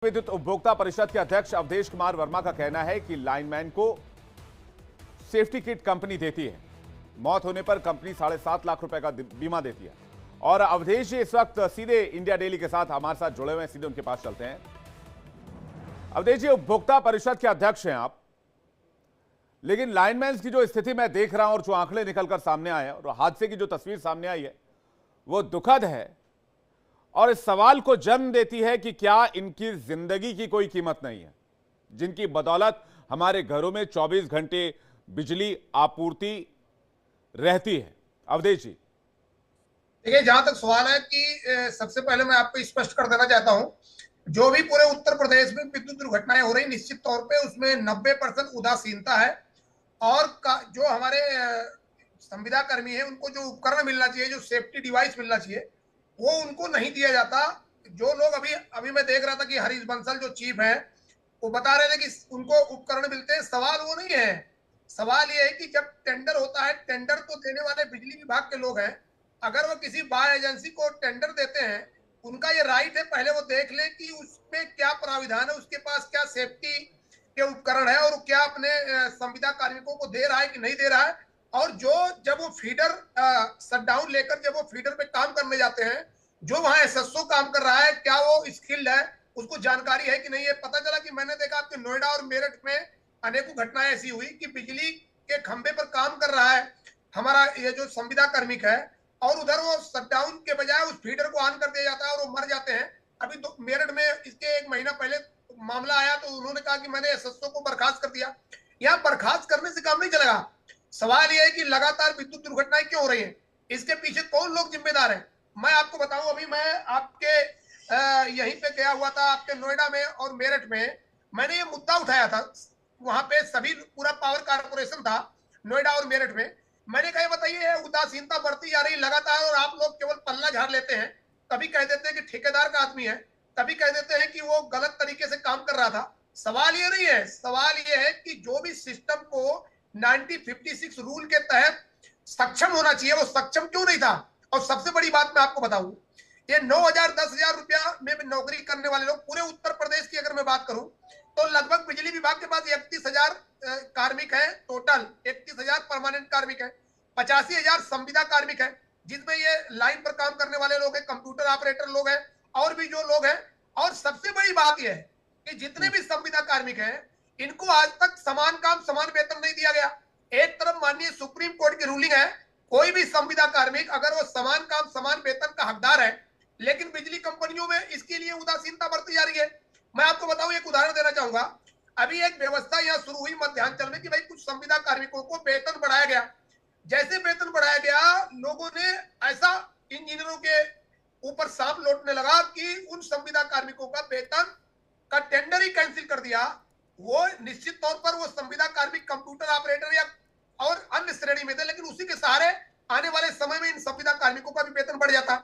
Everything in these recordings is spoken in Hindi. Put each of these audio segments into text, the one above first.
विद्युत उपभोक्ता परिषद के अध्यक्ष अवधेश कुमार वर्मा का कहना है कि लाइनमैन को सेफ्टी किट कंपनी देती है। मौत होने पर कंपनी 7.5 लाख रुपए का बीमा देती है। और अवधेश जी इस वक्त सीधे इंडिया डेली के साथ हमारे साथ जुड़े हुए हैं, सीधे उनके पास चलते हैं। अवधेश जी, उपभोक्ता परिषद के अध्यक्ष हैं आप, लेकिन लाइनमैन की जो स्थिति मैं देख रहा हूं और जो आंकड़े निकलकर सामने आए और हादसे की जो तस्वीर सामने आई है वो दुखद है और इस सवाल को जन्म देती है कि क्या इनकी जिंदगी की कोई कीमत नहीं है, जिनकी बदौलत हमारे घरों में 24 घंटे बिजली आपूर्ति रहती है। अवधेश जी, देखिए, जहां तक सवाल है कि सबसे पहले मैं आपको स्पष्ट कर देना चाहता हूं, जो भी पूरे उत्तर प्रदेश में विद्युत दुर्घटनाएं हो रही, निश्चित तौर पे उसमें 90% उदासीनता है। और जो हमारे संविदा कर्मी है, उनको जो उपकरण मिलना चाहिए, जो सेफ्टी डिवाइस मिलना चाहिए, वो उनको नहीं दिया जाता। जो लोग अभी मैं देख रहा था कि हरीश बंसल जो चीफ है, वो बता रहे थे कि उनको उपकरण मिलते हैं। सवाल वो नहीं है, सवाल ये है कि जब टेंडर होता है, टेंडर तो देने वाले बिजली विभाग के लोग हैं। अगर वो किसी बाह्य एजेंसी को टेंडर देते हैं, उनका ये राइट है, पहले वो देख ले कि उसमें क्या प्राविधान है, उसके पास क्या सेफ्टी के उपकरण है और क्या अपने संविदा कार्मिकों को दे रहा है कि नहीं दे रहा है। और जब वो फीडर शटडाउन लेकर जब वो फीडर पे काम करने जाते हैं, जो वहां एसएसओ काम कर रहा है, क्या वो स्किल्ड है, उसको जानकारी है कि नहीं है। पता चला कि मैंने देखा आपके नोएडा और मेरठ में अनेकों घटनाएं ऐसी हुई कि बिजली के खंभे पर काम कर रहा है हमारा ये जो संविदा कार्मिक है, और उधर वो शटडाउन के बजाय उस फीडर को ऑन कर दिया जाता है और वो मर जाते हैं। अभी तो मेरठ में इसके 1 महीना पहले मामला आया, तो उन्होंने कहा कि मैंने एसएसओ को बर्खास्त कर दिया। यहाँ बर्खास्त करने से काम नहीं चलेगा। सवाल यह है कि लगातार विद्युत दुर्घटनाएं क्यों हो रही हैं, इसके पीछे कौन लोग जिम्मेदार हैं। मैं आपको बताऊं, अभी मैं आपके यहीं पे गया हुआ था, आपके नोएडा में और मेरठ में। मैंने ये मुद्दा उठाया था, वहां पे सभी पूरा पावर कारपोरेशन था नोएडा और मेरठ में। मैंने कहा बताइए, उदासीनता बढ़ती जा रही लगातार और आप लोग केवल पल्ला झाड़ लेते हैं। कभी कह देते हैं कि ठेकेदार का आदमी है, कभी कह देते हैं कि वो गलत तरीके से काम कर रहा था। सवाल ये नहीं है, सवाल ये है कि जो भी सिस्टम को 1956 रूल के तहत सक्षम होना चाहिए, वो सक्षम क्यों नहीं था। और सबसे बड़ी बात मैं आपको बताऊं, ये 9,000 10,000 रुपया में नौकरी करने वाले लोग, पूरे उत्तर प्रदेश की अगर मैं बात करूं तो लगभग बिजली विभाग के पास 31,000 कार्मिक है, टोटल 31,000 परमानेंट कार्मिक है, 85,000 संविदा कार्मिक है, जिसमें ये लाइन पर काम करने वाले लोग हैं, कंप्यूटर ऑपरेटर लोग हैं, और भी जो लोग हैं। और सबसे बड़ी बात यह है कि जितने भी संविदा कार्मिक हैं, इनको आज तक समान काम समान वेतन नहीं दिया गया। एक तरफ माननीय सुप्रीम कोर्ट की रूलिंग है, कोई भी संविदा कार्मिक अगर वो समान काम समान वेतन का हकदार है, लेकिन बिजली कंपनियों में इसके लिए उदासीनता बढ़ती जा रही है। मैं आपको बताऊं, एक उदाहरण देना चाहूंगा। अभी एक व्यवस्था यहां शुरू हुई मध्यांचल में कि भाई कुछ संविदा कार्मिकों को वेतन बढ़ाया गया। जैसे वेतन बढ़ाया गया, लोगों ने ऐसा इंजीनियरों के ऊपर सांप लौटने लगा कि उन संविदा कार्मिकों का वेतन का टेंडर ही कैंसिल कर दिया। वो निश्चित तौर पर वो संविदा कार्मिक कंप्यूटर ऑपरेटर या और अन्य श्रेणी में थे, लेकिन उसी के सहारे आने वाले समय में इन संविदा कार्मिकों का भी वेतन बढ़ जाता।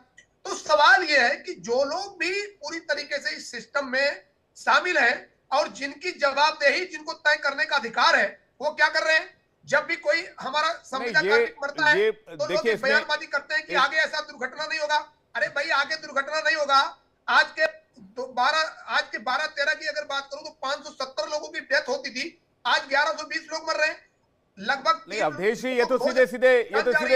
तो सवाल यह है कि जो लोग भी पूरी तरीके से इस सिस्टम में शामिल हैं और जिनकी जवाबदेही, जिनको तय करने का अधिकार है, वो क्या कर रहे हैं। जब भी कोई हमारा संविदा कार्मिक मरता है तो लोग बयानबाजी करते हैं कि आगे ऐसा दुर्घटना नहीं होगा। अरे भाई, आगे दुर्घटना नहीं होगा। आज के 12-13 की अगर बात करूं तो 570 लोगों की डेथ होती थी, आज 1120 लोग मर रहे हैं लगभग। नहीं अवधेश जी, ये तो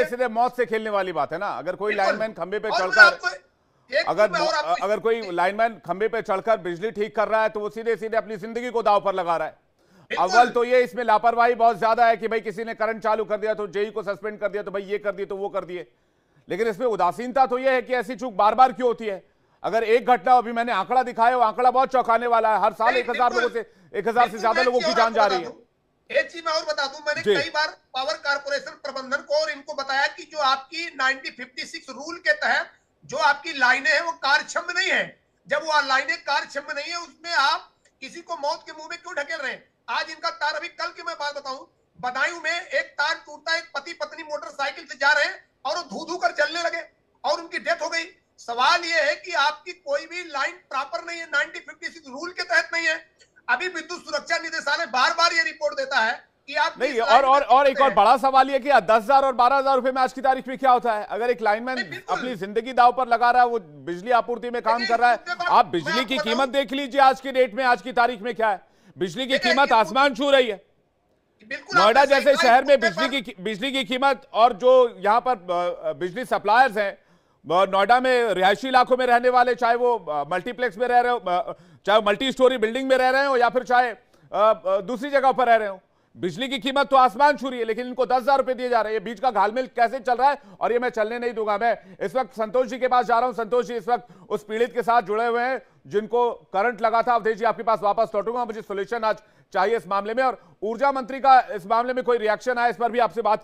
सीधे मौत से खेलने वाली बात है ना। अगर कोई लाइनमैन खंबे पे चढ़कर अगर कोई लाइनमैन खंबे पे चढ़कर बिजली ठीक कर रहा है तो वो सीधे सीधे अपनी जिंदगी को दांव पर लगा रहा है। अव्वल तो ये इसमें लापरवाही बहुत ज्यादा है कि भाई किसी ने करंट चालू कर दिया तो जेई को सस्पेंड कर दिया, तो भाई ये कर दिए तो वो कर दिए। लेकिन इसमें उदासीनता तो ये है कि ऐसी चूक बार बार क्यों होती है। अगर एक घटना, अभी मैंने आंकड़ा दिखाया, वो आंकड़ा बहुत चौंकाने वाला है। हर साल 1,000 लोगों से 1,000 से ज्यादा लोगों की जान जा रही है। एक चीज मैं और बता दूं, मैंने कई बार पावर कारपोरेशन प्रबंधन को और इनको बताया कि जो आपकी 1956 रूल के तहत जो आपकी लाइनें हैं वो कार्यक्षम नहीं है। जब वो लाइनें कार्यक्षम नहीं है, उसमें आप किसी को मौत के मुंह में क्यों ढकेल रहे हैं। आज इनका तार, अभी कल की मैं बात बताऊं, बदायूं में एक तार टूटा, एक पति पत्नी मोटरसाइकिल से जा रहे हैं और वो धू धू कर जलने लगे और उनकी डेथ हो गई। सवाल यह है कि आपकी कोई भी लाइन प्रॉपर नहीं है, 1956 रूल के तहत नहीं है। अभी विद्युत सुरक्षा निदेशालय बार बार ये रिपोर्ट देता है कि आप नहीं, जिस और एक और हैं। बड़ा सवाल ये कि 10,000 और 12,000 रुपए में आज की तारीख में क्या होता है? अगर एक लाइनमैन नहीं, बिल्कुल। अपनी जिंदगी दांव पर लगा रहा है, वो बिजली आपूर्ति में काम देखिए, कर रहा इस मुद्दे है, पर आप मैं बिजली की आपको कीमत बताऊं, देख लीजिए आज की डेट में, आज की तारीख में क्या है। बिजली की देखिए, कीमत इस आसमान छू रही है। बिल्कुल नोएडा आपने सही जैसे कहा, इस शहर में मुद्दे पर बिजली की कीमत, और जो यहाँ पर बिजली सप्लायर्स हैं नोएडा में, रिहायशी इलाकों में रहने वाले, चाहे वो मल्टीप्लेक्स में रह रहे हो, चाहे मल्टी स्टोरी बिल्डिंग में रह रहे हो, या फिर चाहे दूसरी जगह पर रह रहे हो, बिजली की कीमत तो आसमान छू रही है, लेकिन इनको 10,000 रुपए दिए जा रहे हैं। ये बीच का घालमेल कैसे चल रहा है, और ये मैं चलने नहीं दूंगा। मैं इस वक्त संतोष जी के पास जा रहा हूं। संतोष जी इस वक्त उस पीड़ित के साथ जुड़े हुए हैं जिनको करंट लगा था। अवधेश जी आपके पास वापस लौटूंगा, मुझे सोल्यूशन आज चाहिए इस मामले में, और ऊर्जा मंत्री का इस मामले में कोई रिएक्शन आया, इस पर भी आपसे बात कर